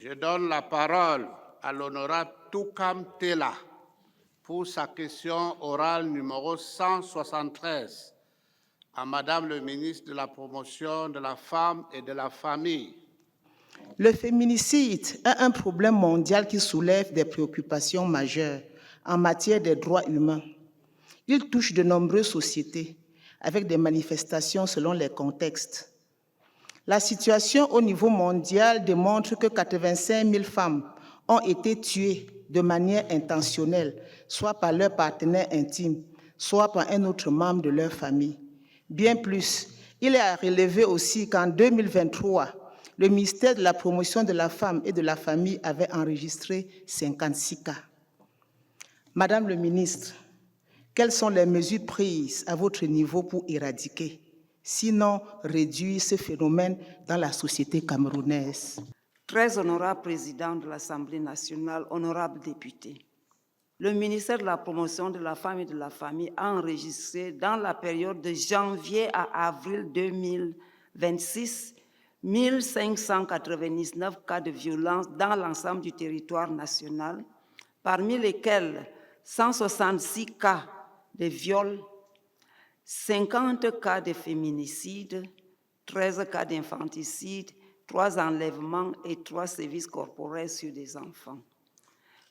Je donne la parole à l'honorable Toukam Tella pour sa question orale numéro 173 à Madame le ministre de la Promotion de la Femme et de la Famille. Le féminicide est un problème mondial qui soulève des préoccupations majeures en matière des droits humains. Il touche de nombreuses sociétés avec des manifestations selon les contextes. La situation au niveau mondial démontre que 85 000 femmes ont été tuées de manière intentionnelle, soit par leur partenaire intime, soit par un autre membre de leur famille. Bien plus, il est à relever aussi qu'en 2023, le ministère de la Promotion de la Femme et de la Famille avait enregistré 56 cas. Madame le ministre, quelles sont les mesures prises à votre niveau pour éradiquer, sinon réduire ce phénomène dans la société camerounaise? Très honorable président de l'Assemblée nationale, honorable député, le ministère de la Promotion de la Femme et de la Famille a enregistré dans la période de janvier à avril 2026 1599 cas de violence dans l'ensemble du territoire national, parmi lesquels 166 cas de viol, 50 cas de féminicide, 13 cas d'infanticide, 3 enlèvements et 3 sévices corporels sur des enfants.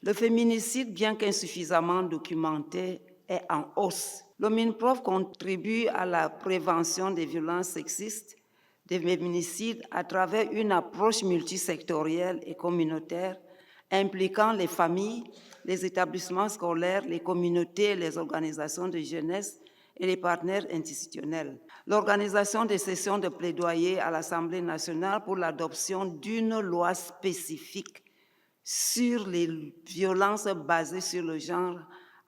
Le féminicide, bien qu'insuffisamment documenté, est en hausse. Le MINPROF contribue à la prévention des violences sexistes, des féminicides à travers une approche multisectorielle et communautaire impliquant les familles, les établissements scolaires, les communautés, les organisations de jeunesse et les partenaires institutionnels. L'organisation des sessions de plaidoyer à l'Assemblée nationale pour l'adoption d'une loi spécifique sur les violences basées sur le genre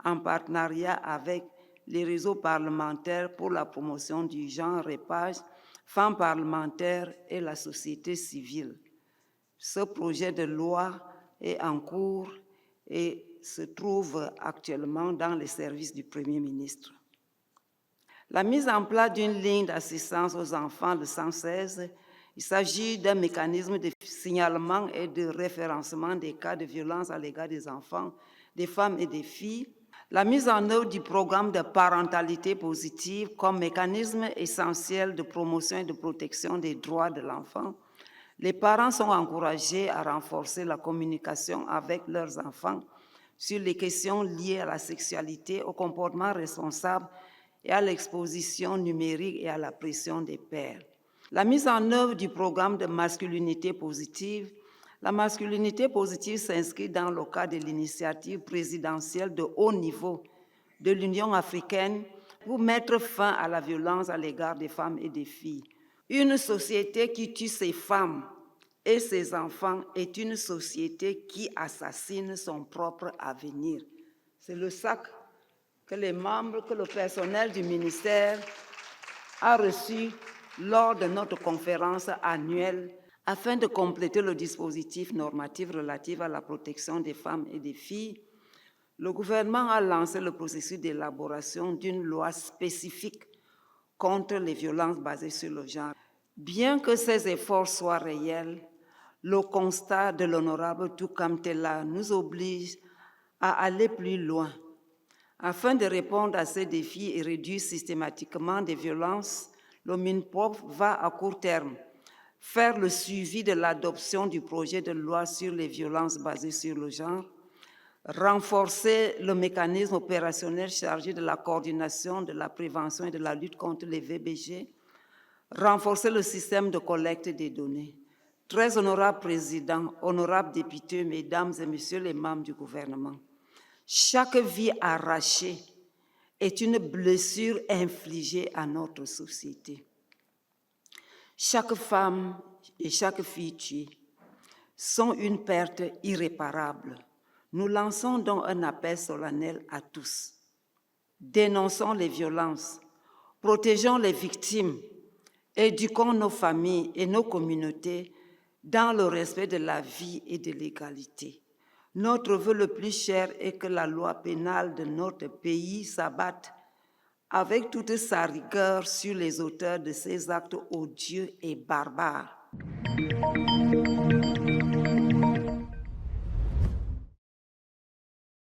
en partenariat avec les réseaux parlementaires pour la promotion du genre REPAGE, Femmes parlementaires et la société civile. Ce projet de loi est en cours et se trouve actuellement dans les services du Premier ministre. La mise en place d'une ligne d'assistance aux enfants de 116, il s'agit d'un mécanisme de signalement et de référencement des cas de violence à l'égard des enfants, des femmes et des filles. La mise en œuvre du programme de parentalité positive comme mécanisme essentiel de promotion et de protection des droits de l'enfant. Les parents sont encouragés à renforcer la communication avec leurs enfants sur les questions liées à la sexualité, au comportement responsable et à l'exposition numérique et à la pression des pères. La mise en œuvre du programme de masculinité positive. La masculinité positive s'inscrit dans le cadre de l'initiative présidentielle de haut niveau de l'Union africaine pour mettre fin à la violence à l'égard des femmes et des filles. Une société qui tue ses femmes et ses enfants est une société qui assassine son propre avenir. C'est le sac que le personnel du ministère a reçu lors de notre conférence annuelle afin de compléter le dispositif normatif relatif à la protection des femmes et des filles. Le gouvernement a lancé le processus d'élaboration d'une loi spécifique contre les violences basées sur le genre. Bien que ces efforts soient réels, le constat de l'honorable Toukam Tella nous oblige à aller plus loin. Afin de répondre à ces défis et réduire systématiquement des violences, le MINPROF va à court terme faire le suivi de l'adoption du projet de loi sur les violences basées sur le genre, renforcer le mécanisme opérationnel chargé de la coordination, de la prévention et de la lutte contre les VBG, renforcer le système de collecte des données. Très honorable président, honorables députés, mesdames et messieurs les membres du gouvernement, chaque vie arrachée est une blessure infligée à notre société. Chaque femme et chaque fille tuée sont une perte irréparable. Nous lançons donc un appel solennel à tous. Dénonçons les violences, protégeons les victimes, éduquons nos familles et nos communautés dans le respect de la vie et de l'égalité. Notre vœu le plus cher est que la loi pénale de notre pays s'abatte avec toute sa rigueur sur les auteurs de ces actes odieux et barbares.